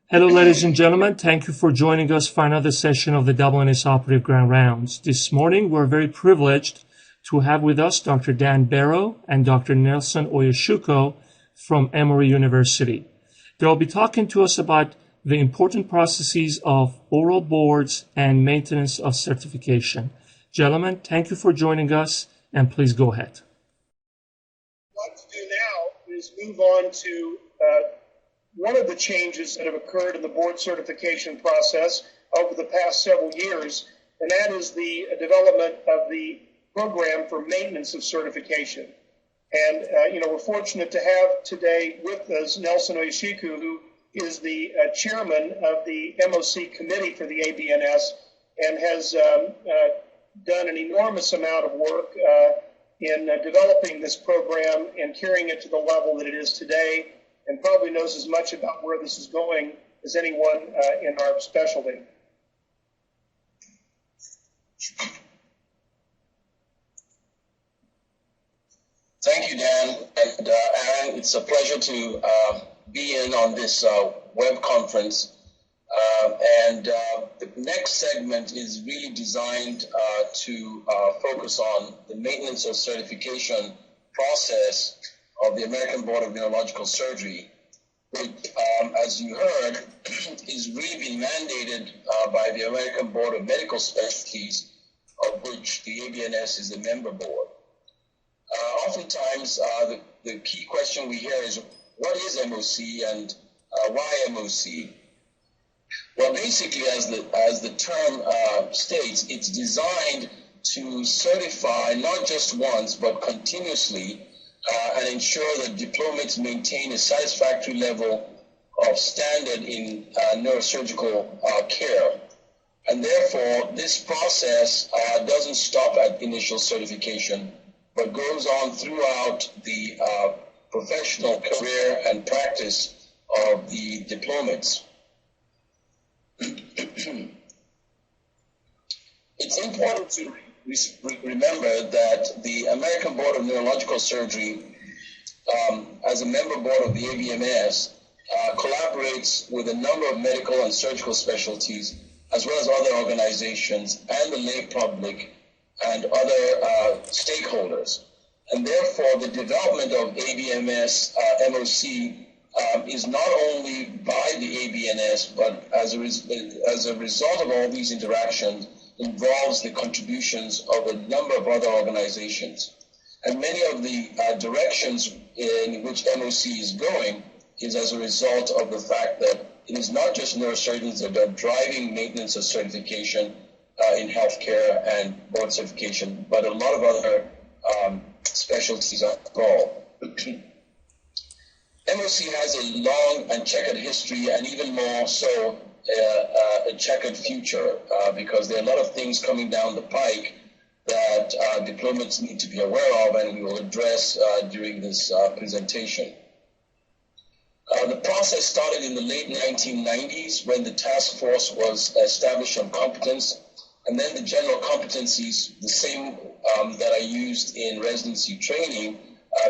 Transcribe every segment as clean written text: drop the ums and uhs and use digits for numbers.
Hello, ladies and gentlemen. Thank you for joining us for another session of the WNS Operative Grand Rounds. This morning, we're very privileged to have with us Dr. Dan Barrow and Dr. Nelson Oyesiku from Emory University. They'll be talking to us about the important processes of oral boards and maintenance of certification. Gentlemen, thank you for joining us, and please go ahead. What I'd like to do now is move on to one of the changes that have occurred in the board certification process over the past several years, and that is the development of the program for maintenance of certification. And, we're fortunate to have today with us Nelson Oyesiku, who is the chairman of the MOC committee for the ABNS and has done an enormous amount of work in developing this program and carrying it to the level that it is today, and probably knows as much about where this is going as anyone in our specialty. Thank you, Dan. And Aaron, it's a pleasure to be in on this web conference. The next segment is really designed to focus on the maintenance of certification process of the American Board of Neurological Surgery, which, as you heard, is really being mandated by the American Board of Medical Specialties, of which the ABNS is a member board. Oftentimes, the key question we hear is, what is MOC and why MOC? Well, basically, as the term states, it's designed to certify not just once, but continuously, and ensure that diplomates maintain a satisfactory level of standard in neurosurgical care. And therefore, this process doesn't stop at initial certification, but goes on throughout the professional career and practice of the diplomates. It's important to remember that the American Board of Neurological Surgery, as a member board of the ABMS, collaborates with a number of medical and surgical specialties, as well as other organizations and the lay public and other stakeholders. And therefore, the development of ABMS MOC is not only by the ABNS, but as a result of all these interactions, involves the contributions of a number of other organizations. And many of the directions in which MOC is going is as a result of the fact that it is not just neurosurgeons that are driving maintenance of certification in healthcare and board certification, but a lot of other specialties are involved. MOC has a long and checkered history, and even more so a checkered future, because there are a lot of things coming down the pike that diplomates need to be aware of, and we will address during this presentation. The process started in the late 1990s when the task force was established on competence, and then the general competencies, the same that are used in residency training,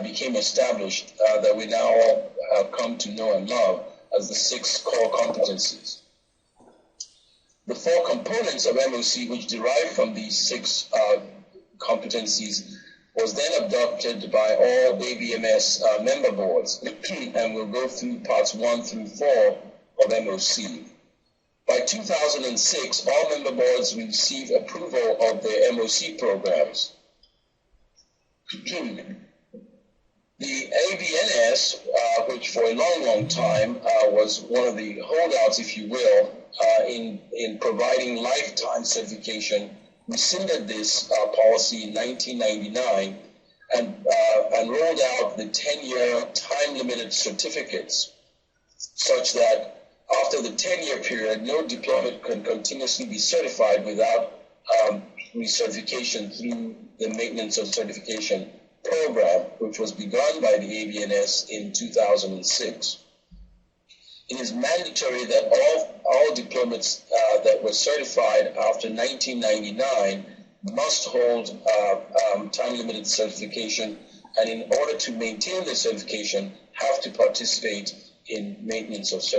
became established, that we now all have come to know and love as the 6 core competencies. The 4 components of MOC, which derive from these 6 competencies, was then adopted by all ABMS member boards, and we'll go through parts 1 through 4 of MOC. By 2006, all member boards received approval of their MOC programs. The ABNS, which for a long time was one of the holdouts, if you will, in providing lifetime certification, rescinded this policy in 1999 and rolled out the 10-year time-limited certificates, such that after the 10-year period, no diplomate can continuously be certified without recertification through the maintenance of certification program, which was begun by the ABNS in 2006. It is mandatory that all diplomates that were certified after 1999 must hold time-limited certification, and in order to maintain their certification, have to participate in maintenance of certification.